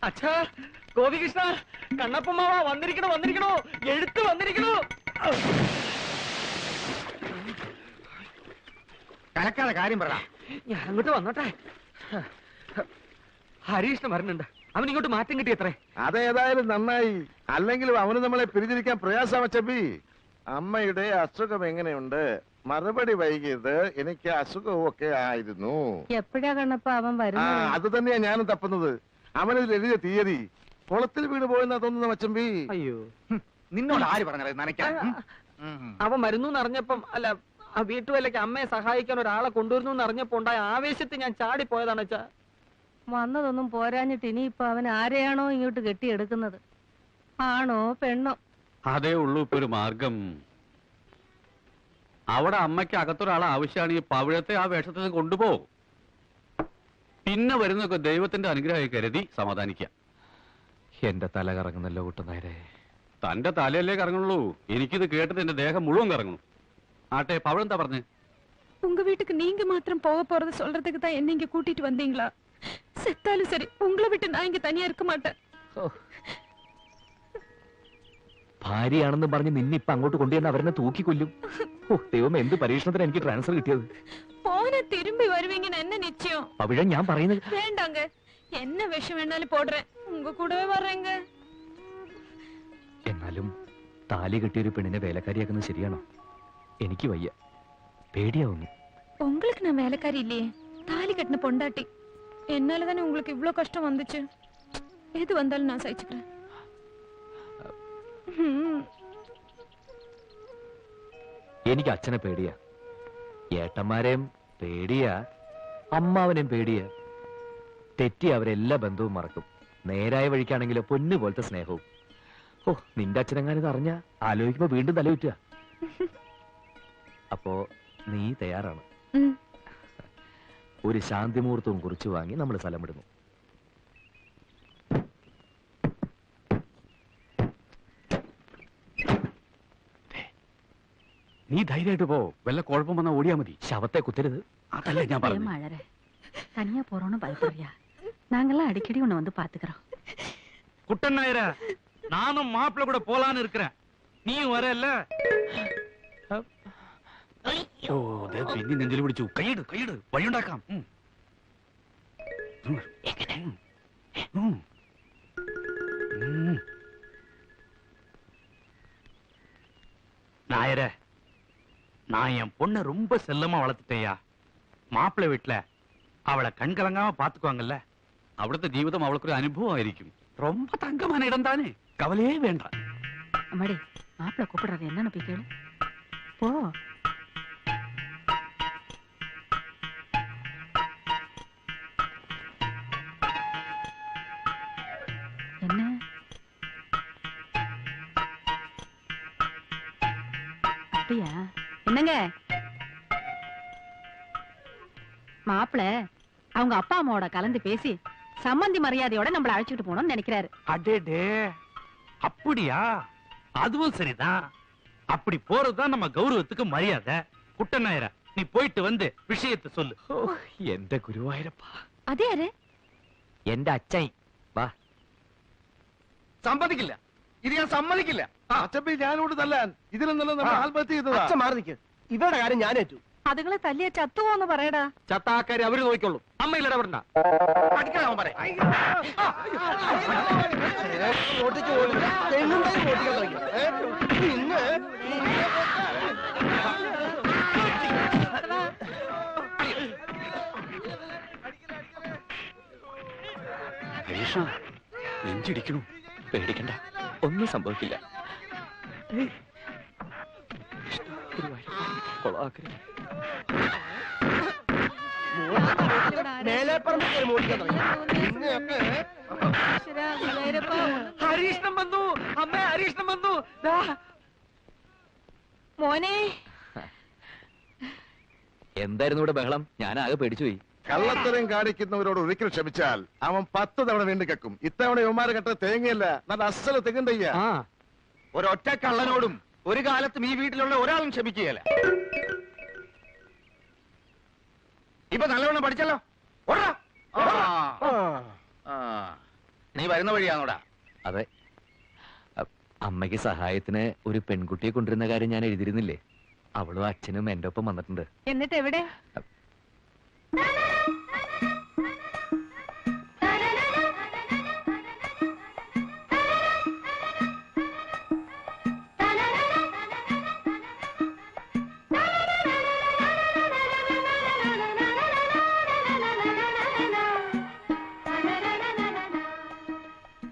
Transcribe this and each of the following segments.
അച്ഛാ, ഗോപികൃഷ്ണ, കണ്ണപ്പമാവ വന്നിരിക്കണോ, വന്നിരിക്കണോ, എഴുത്ത് വന്നിരിക്കണോ. കലക്കാതെ കാര്യം പറ. ഞാൻ അങ്ങോട്ട് വന്നോട്ടെ. ഹരീഷ്ണ വരുന്നുണ്ട്. അവൻ ഇങ്ങോട്ട് മാറ്റം കിട്ടിയത്രേ. അതേതായാലും നന്നായി. അല്ലെങ്കിലും അവന് നമ്മളെ പിരിഞ്ഞിരിക്കാൻ പ്രയാസം. ചബി, അമ്മയുടെ അസുഖം എങ്ങനെയുണ്ട്? മറുപടി വൈകിയത് എനിക്ക് അസുഖവും ഒക്കെ ആയിരുന്നു. എപ്പോഴാ കണ്ണപ്പ അവൻ വരുന്നത്? അത് തന്നെയാ ഞാനും തപ്പുന്നത്. അവനിൽ എഴുതിയ തീയതി കുളത്തിൽ വീണ് പോയെന്നാ തോന്നുന്നു മച്ചമ്പി. അയ്യോ, നിന്നോട് ആര് പറഞ്ഞത് നനയ്ക്കാൻ? അവൻ വരുന്നു എന്നറിഞ്ഞപ്പം, അല്ല, ആ വീട്ടുവേലയ്ക്ക് അമ്മയെ സഹായിക്കാൻ ഒരാളെ കൊണ്ടുവരുന്നു എന്നറിഞ്ഞപ്പോ ഉണ്ടായ ആവേശത്തിൽ ഞാൻ ചാടിപ്പോയതാണ് അച്ഛാ. വന്നതൊന്നും പോരാഞ്ഞിട്ട് ഇനിയിപ്പൊ അവൻ ആരെയാണോ ഇങ്ങോട്ട് കെട്ടിയെടുക്കുന്നത്? ആണോ പെണ്ണോ? അതേ ഉള്ളൂ ഇപ്പൊ ഒരു മാർഗം. അവിടെ അമ്മയ്ക്ക് അകത്തൊരാളെ ആവശ്യമാണ്. ഈ പവിഴത്തെ ആ വേഷത്തിൽ കൊണ്ടുപോകും. പിന്നെ വരുന്നൊക്കെ ദൈവത്തിന്റെ അനുഗ്രഹമായി കരുതി സമാധാനിക്കാം. എന്റെ തല കറങ്ങുന്നല്ലോ കുട്ടനായരെ. തന്റെ തലയല്ലേ കറങ്ങുള്ളൂ. എനിക്കിത് കേട്ടിട്ട് എന്റെ ദേഹം മുഴുവൻ കറങ്ങുന്നു. ആട്ടെ, പവിഴം എന്താ പറഞ്ഞു? உங்க வீட்டுக்கு நீங்க மாத்திரம் போக போறது சொல்றதுக்கு தான் என்ன இங்க கூட்டிட்டு வந்தீங்களா? செத்தாலும் சரி, உங்களை விட்டு நான் இங்க தனியா இருக்க மாட்டேன். ഭാര്യയാണെന്ന് പറഞ്ഞ് നിന്നിപ്പ അങ്ങോട്ട് കൊണ്ടുവന്ന് അവരെ തൂക്കിക്കൊല്ലും. ദൈവം, എന്ത് പരീക്ഷണത്തിന് എനിക്ക് ട്രാൻസ്ഫർ കിട്ടിയത്? போன திரும்பி வருவீங்கன்னு என்ன நிச்சயம்? പവിഴം, ഞാൻ പറയുന്നത് வேண்டாங்க, என்ன விஷம் வேணாலும் போடுறேன், உங்க கூடவே வர்றேங்க. എന്നാലും താലി കെട്ടിയൊരു പെണ്ണിനെ വേലക്കാരിയാക്കുന്നത് ശരിയാണോ? എനിക്ക് വയ്യ, പേടിയാവുന്നു. உங்களுக்கு நான் வேலைக்காரி இல்லையே, தாலி கட்டின பொண்டாட்டி. என்னால தானே உங்களுக்கு இவ்ளோ கஷ்டம் வந்துச்சு. எது வந்தாலும் நான் சகிச்சுக்கிறேன். എനിക്ക് അച്ഛനെ പേടിയാ, ഏട്ടന്മാരെയും പേടിയാ, അമ്മാവനെയും പേടിയാ. തെറ്റി അവരെല്ലാ ബന്ധവും മറക്കും. നേരായ വഴിക്കാണെങ്കിലോ പൊന്നു പോലത്തെ സ്നേഹവും. ഓ, നിന്റെ അച്ഛനെങ്ങാനിത് അറിഞ്ഞ ആലോചിക്കുമ്പോ വീണ്ടും തലയുറ്റുക. അപ്പോ നീ തയ്യാറാണ്? ഒരു ശാന്തി മുഹൂർത്തവും കുറിച്ച് വാങ്ങി നമ്മൾ സ്ഥലം വിടുന്നു. നീ ധൈര്യമായിട്ട് പോ. വല്ല കുഴപ്പം വന്നാൽ ഓടിയാ മതി. ശവത്തെ കുത്തരുത്. അതല്ല ഞാൻ പറഞ്ഞു. மழற தனியா போறோம்னு பயப்படுறியா? நாங்கெல்லாம் அடிக்கடி உன்னை வந்து பாத்துக்கிறோம். குட்டன் நாயரா, நானும் மாப்பிள்ள கூட போலான்னு இருக்கிறேன். நீயும் வரல? ഓ, പിന്നെ നെഞ്ചിൽ പിടിച്ചു. കൈയിട്, കൈയിട്, വഴിയുണ്ടാക്കാം. நாயர, நான் என் பொண்ணை ரொம்ப செல்லமா வளர்த்துட்டேயா. மாப்பிள்ளை வீட்டுல அவளை கண்கலங்காம பாத்துக்குவாங்கல்ல. അവിടുത്തെ ജീവിതം അവൾക്കൊരു അനുഭവമായിരിക്കും. ரொம்ப തങ്കமான ഇടം താനേ, കവലയേ വേണ്ട. அம்மாடி, மாப்பிள்ள கூப்பிடுறாரு, என்னன்னு போய் கேளு. போ. என்ன அப்படியா? என்னங்க மாப்பிள்ள அவங்க அப்பா அம்மாவோட கலந்து பேசி சம்பந்தி மரியாதையோட நம்மள அழைச்சிட்டு போகணும்னு நினைக்கிறாரு. அடேடே, அப்படியா? அதுவும் சரிதான். அப்படி போறதுதான் நம்ம கௌரவத்துக்கு மரியாதை. குட்டன் நாயரா, நீ போயிட்டு வந்து விஷயத்தை சொல்லு. എന്റെ ഗുരുവായൂരപ്പ. அதே யாரு? എന്റെ അച്ഛൻ. വാ. സമ്മതിക്കില്ല, ഇത് ഞാൻ സമ്മതിക്കില്ല. അച്ചമ്പി, ഞാനോട് തല്ലാൻ ഇതിലും നല്ല നമ്മൾ ആത്മഹത്യ ചെയ്തതാ. അച്ഛൻ മാറി നിൽക്ക്. ഇവരുടെ കാര്യം ഞാൻ ഏറ്റു. അതുങ്ങളെ തല്ലിയ ചത്തുവോന്ന് പറയടാ. ചത്താക്കാരി അവര് നോക്കിക്കൊള്ളു. അമ്മ ഇടപെടണ്ട. പഠിക്കണം പറയാം. ഓട്ടിച്ച് ഓടും, തെങ്ങുണ്ടായി ഓട്ടിക്കാൻ തുടങ്ങി. പിന്നെ രേഷ, നെഞ്ചിടിക്കണു. പേടിക്കണ്ട, ഒന്നും സംഭവിക്കില്ല. മേലേപ്പറമ്പ് ഓടിക്കാൻ തുടങ്ങി. ഹരീഷ്ണം വന്നു, അമ്മ ഹരീഷ്ണം വന്നു. മോനെ, എന്തായിരുന്നു ഇവിടെ ബഹളം? ഞാൻ ആകെ പേടിച്ചുപോയി. കള്ളത്തരം കാണിക്കുന്നവരോട് ഒരിക്കൽ ക്ഷമിച്ചാൽ അവൻ 10 തവണ വീണ്ടും കക്കും. ഇത്തവണ യുവമാരെ കെട്ട തേങ്ങയല്ല, നല്ല അസല തെങ്ങുണ്ടയ്യ. ഒരൊറ്റ കള്ളനോടും ഒരു കാലത്തും ഈ വീട്ടിലുള്ള ഒരാളും ക്ഷമിക്കുകയല്ല. ഇപ്പൊ നല്ലവണ്ണം പഠിച്ചല്ലോ. നീ വരുന്ന വഴിയാണോടാ? അതെ. അമ്മയ്ക്ക് സഹായത്തിന് ഒരു പെൺകുട്ടിയെ കൊണ്ടുവരുന്ന കാര്യം ഞാൻ എഴുതിയിരുന്നില്ലേ? അവളും അച്ഛനും എന്റെ ഒപ്പം വന്നിട്ടുണ്ട്. എന്നിട്ട് എവിടെ?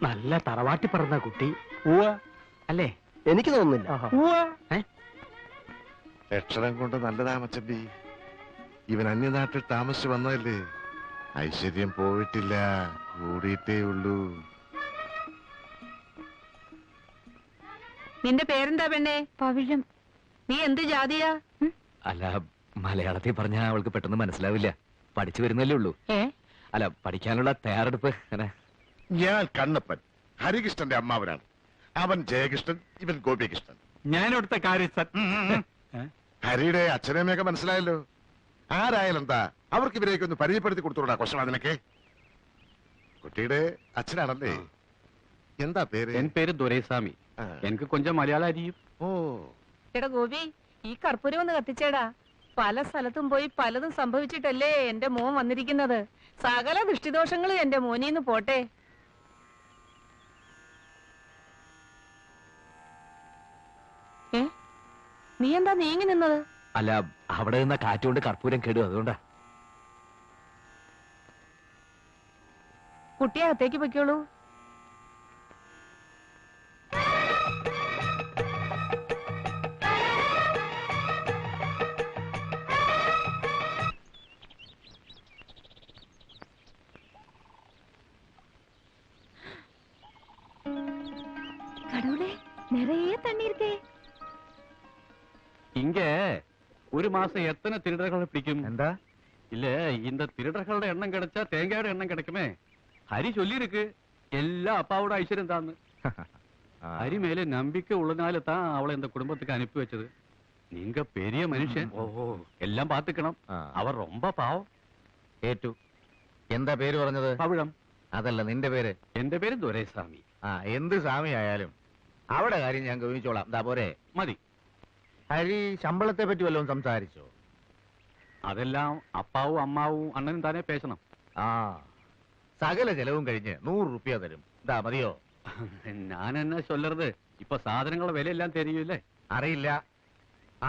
നല്ല തറവാട്ടി പറഞ്ഞ കുട്ടി അല്ലേ? എനിക്ക് തോന്നുന്നില്ല. ലക്ഷണം കൊണ്ട് നല്ലതാ മച്ചമ്പി. ഇവൻ അന്യനാട്ടിൽ താമസിച്ചു വന്നതല്ലേ? ഐശ്വര്യം പോയിട്ടില്ല, കൂടിയിട്ടേ ഉള്ളൂ. നിന്റെ പേരെന്താ പെണ്ണേ? പവിഴം. നീ എന്ത് ജാതിയാ? അല്ല, മലയാളത്തിൽ പറഞ്ഞാൽ അവൾക്ക് പെട്ടെന്ന് മനസ്സിലാവില്ല. പഠിച്ചു വരുന്നല്ലേ ഉള്ളൂ. അല്ല, പഠിക്കാനുള്ള തയ്യാറെടുപ്പ് അങ്ങനെ. ഞാൻ കണ്ണപ്പൻ, ഹരികൃഷ്ണന്റെ അമ്മാവനാണ്. അവൻ ജയകൃഷ്ണൻ, ഇവൻ ഗോപികൃഷ്ണൻ. ഞാനിവിടുത്തെ കാര്യസ്ഥൻ. ഹരിയുടെ അച്ഛനമ്മയൊക്കെ മനസ്സിലായല്ലോ. ആരായാലും എന്താ, അവർക്ക് ഇവരെയൊക്കെ ഒന്ന് പരിചയപ്പെടുത്തി കൊടുത്തോടാ കൊശവാദിനൊക്കെ. കുട്ടിയുടെ അച്ഛനാണല്ലേ? എന്താ പേര്? എൻ പേര് ദുരൈസ്വാമി. ആ. എനിക്ക് കൊഞ്ചം മലയാളം അറിയും. ഓ, എടാ ഗോപി, ഈ കർപ്പൂരം ഒന്ന് കത്തിച്ചേടാ. പല സ്ഥലത്തും പോയി പലതും സംഭവിച്ചിട്ടല്ലേ എന്റെ മോൻ വന്നിരിക്കുന്നത്. സകല ദൃഷ്ടിദോഷങ്ങളും എന്റെ മോനീന്ന് പോട്ടെ. നീ എന്താ നീങ്ങി നിന്നത്? അല്ല, അവിടെ നിന്ന കാറ്റുകൊണ്ട് കർപ്പൂരം കേടും, അതുകൊണ്ടാ. കുട്ടിയെ അകത്തേക്ക് പൊയ്ക്കോളൂ. கடவுளே, நிறைய தண்ணி இருக்கே. இங்க ஒரு மாசம் எத்தனை திருடர்களை பிடிக்கும்? എന്താ? இல்ல, இந்த திருடர்களோட எண்ணம் கிடைச்சா தேங்காயோட எண்ணம் கிடைக்குமே. ஹரி சொல்லி இருக்கு எல்லா அப்பாவோட ஐஸ்வர்யம் தான்னு. ஹரி மேல நம்பிக்கை உள்ளனால தான் அவளை இந்த குடும்பத்துக்கு அனுப்பி வச்சது. நீங்க பெரிய மனுஷன், எல்லாம் பாத்துக்கணும். അവർ ரொம்ப പാവം. ഏറ്റു. എന്താ പേര് പറഞ്ഞത്? പവിഴം. അതല്ല, നിന്റെ പേര്? എന്റെ പേര് ദുരൈസ്വാമി. എന്ത് സ്വാമി ആയാലും അവിടെ കാര്യം ഞാൻ ഗവിച്ചോളാം. എന്താ പോരെ? മതി. ഹരി ശമ്പളത്തെ പറ്റി വല്ലതും സംസാരിച്ചോ? അതെല്ലാം അപ്പാവും അമ്മാവും അണ്ണനും താനേ പേശണം. ആ, സകല ചെലവും കഴിഞ്ഞ് 100 റുപ്യ തരും. ഇതാ മതിയോ? ഞാൻ എന്നാ ചൊല്ലരുത്, ഇപ്പൊ സാധനങ്ങളുടെ വിലയെല്ലാം തെരിയൂല്ലേ? അറിയില്ല.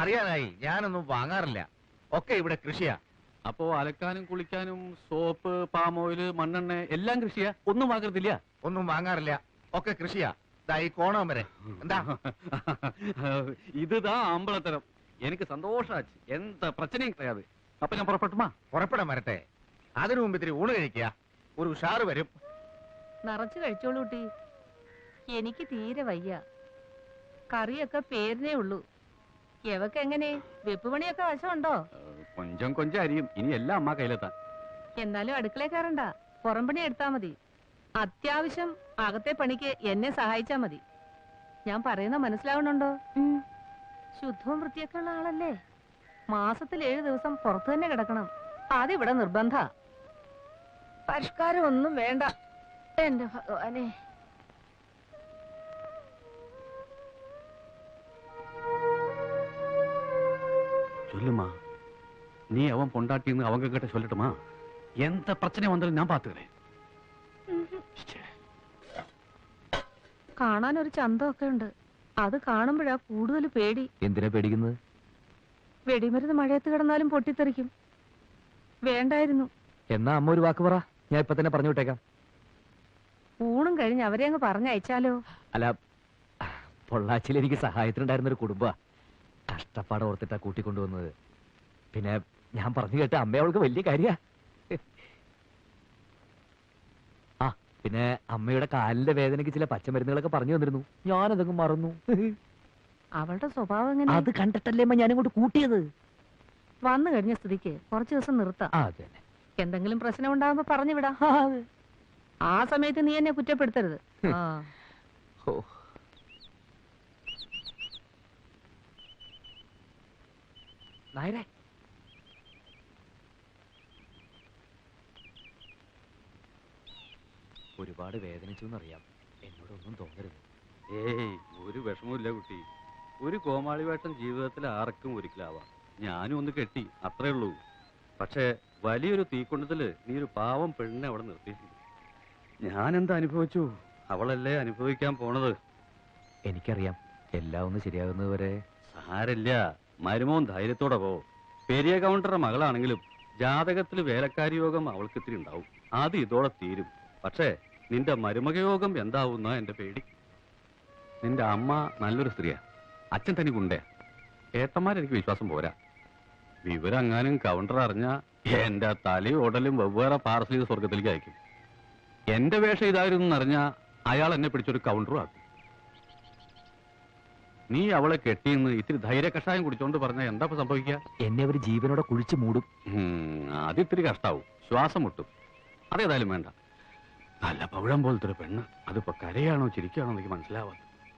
അറിയാനായി ഞാനൊന്നും വാങ്ങാറില്ല. ഒക്കെ ഇവിടെ കൃഷിയാ. അപ്പോ അലക്കാനും കുളിക്കാനും സോപ്പ്, പാം ഓയില്, മണ്ണെണ്ണ എല്ലാം കൃഷിയാ? ഒന്നും വാങ്ങരുതില്ല? ഒന്നും വാങ്ങാറില്ല, ഒക്കെ കൃഷിയാ. ഇതാ ഈ കോണം വരെ. എന്താ? இதுதான் அம்பலத்தரம். எனக்கு சந்தோஷாச்சு. எந்த பிரச்சனையும் கிடையாது. அப்ப ഞാൻ പുറപ്പെട്ടുമാ? പുറപ്പെടാൻ വരട്ടെ. അതിനു മുമ്പ് ഇത്തിരി ഊണ് കഴിക്കുക. ഒരു ഉഷാറ് വരും. നിറച്ചു കഴിച്ചോളൂ കുട്ടി. എനിക്ക് തീരെ വയ്യ. കറിയൊക്കെ പേരിനേ ഉള്ളൂ. എവക്ക് എങ്ങനെ വെപ്പ് പണിയൊക്കെ വശമുണ്ടോ? കൊഞ്ചം കൊഞ്ചം അരിയും. ഇനി എല്ലാം അമ്മ കയ്യിലെത്താ. എന്നാലും അടുക്കള കയറണ്ട, പുറം പണി എടുത്താ മതി. അത്യാവശ്യം അകത്തെ പണിക്ക് എന്നെ സഹായിച്ചാ മതി. ഞാൻ പറയുന്ന മനസ്സിലാവണുണ്ടോ? ശുദ്ധവും വൃത്തിയൊക്കെ ഉള്ള ആളല്ലേ? മാസത്തിൽ 7 ദിവസം പുറത്തു തന്നെ കിടക്കണം. അതിവിടെ നിർബന്ധ. പരിഷ്കാരം ഒന്നും വേണ്ട. എന്റെ ഭഗവാനെ. சொல்லுமா, நீ அவன் பொண்டாட்டின்னு அவங்க கிட்ட சொல்லட்டுமா? எந்த பிரச்சனை வந்தாலும் ഞാൻ പാത്തുக்கிறேன். കാണാൻ ഒരു ചന്തമൊക്കെ ഉണ്ട്. അത് കാണുമ്പോഴാ കൂടുതൽ പേടി. എന്തിനാ പേടിക്കുന്നത്? വെടിമരുന്ന് മഴയത്ത് കിടന്നാലും പൊട്ടിത്തെറിക്കും. വേണ്ടായിരുന്നു. എന്നാ അമ്മ ഒരു വാക്ക് പറ, ഞാൻ ഇപ്പൊ തന്നെ പറഞ്ഞു വിട്ടേക്കാം. ഊണും കഴിഞ്ഞ് അവരെ അങ്ങ് പറഞ്ഞയച്ചാലോ? അല്ല, പൊള്ളാച്ചിയിൽ എനിക്ക് സഹായത്തിനുണ്ടായിരുന്ന ഒരു കുടുംബ കഷ്ടപ്പാട് ഓർത്തിട്ടാ കൂട്ടിക്കൊണ്ടുവന്നത്. പിന്നെ ഞാൻ പറഞ്ഞു കേട്ട അമ്മ അവൾക്ക് വലിയ കാര്യാ. ആ, പിന്നെ അമ്മയുടെ കാലിന്റെ വേദനയ്ക്ക് ചില പച്ചമരുന്നുകളൊക്കെ പറഞ്ഞു തന്നിരുന്നു. ഞാനതങ്ങ് മറന്നു. അവളുടെ സ്വഭാവം എങ്ങനെ? അത് കണ്ടിട്ടല്ലേ അമ്മ ഞാനിങ്ങോട്ട് കൂട്ടിയത്. വന്നു കഴിഞ്ഞ സ്ഥിതിക്ക് കുറച്ചു ദിവസം നിർത്താം. അതെ. എന്തെങ്കിലും പ്രശ്നം ഉണ്ടാകുമ്പോ പറഞ്ഞു വിടാം. ആ സമയത്ത് നീ എന്നെ കുറ്റപ്പെടുത്തരുത്. ആ. ഓ, നായരെ, ഒരുപാട് വേദനിച്ചു എന്നറിയാം. എന്നോടൊന്നും തോന്നരുത്. ഏയ് ഒരു വിഷമമില്ല കുട്ടി. ഒരു കോമാളി വേഷം ജീവിതത്തിൽ ആർക്കും ഒരിക്കലാവാം. ഞാനും ഒന്ന് കെട്ടി, അത്രേ ഉള്ളൂ. പക്ഷേ വലിയൊരു തീക്കൊണ്ടത്തില് നീ ഒരു പാവം പെണ്ണിനെ അവിടെ നിർത്തിയിട്ടുണ്ട്. ഞാൻ എന്താ അനുഭവിച്ചു, അവളല്ലേ അനുഭവിക്കാൻ പോണത്. എനിക്കറിയാം, എല്ലാം ഒന്ന് ശരിയാകുന്നത് വരെ. സാരില്ല, മരുമോൻ ധൈര്യത്തോടെ പോ. പെരിയ കൗണ്ടറുടെ മകളാണെങ്കിലും ജാതകത്തിൽ വേലക്കാരി യോഗം അവൾക്ക് ഇത്തിരി ഉണ്ടാവും. അത് ഇതോടെ തീരും. പക്ഷേ നിന്റെ മരുമക യോഗം എന്താവുന്ന എന്റെ പേടി. നിന്റെ അമ്മ നല്ലൊരു സ്ത്രീയാ, അച്ഛൻ തനിക്കുണ്ടേ. ഏട്ടന്മാരെനിക്ക് വിശ്വാസം പോരാ. വിവരം അങ്ങാനും കൗണ്ടർ അറിഞ്ഞ എന്റെ തലയും ഉടലും വെവ്വേറെ പാർസൽ ചെയ്ത് സ്വർഗത്തിലേക്ക് അയക്കും. എന്റെ വേഷം ഇതായിരുന്നു എന്നറിഞ്ഞ അയാൾ എന്നെ പിടിച്ചൊരു കൗണ്ടറും ആക്കും. നീ അവളെ കെട്ടിയെന്ന് ഇത്തിരി ധൈര്യ കഷായം കുടിച്ചോണ്ട് പറഞ്ഞാൽ എന്താ സംഭവിക്കുക? എന്നെ അവർ ജീവനോടെ കുഴിച്ചു മൂടും. അതിത്തിരി കഷ്ടാവും, ശ്വാസം മുട്ടും. അതേതായാലും വേണ്ട. നല്ല പവിഴം പോലത്തെ ഒരു പെണ്ണ്, അതിപ്പോ കരയാണോ ചിരിക്കുകയാണോ എനിക്ക് മനസ്സിലാവാതെ.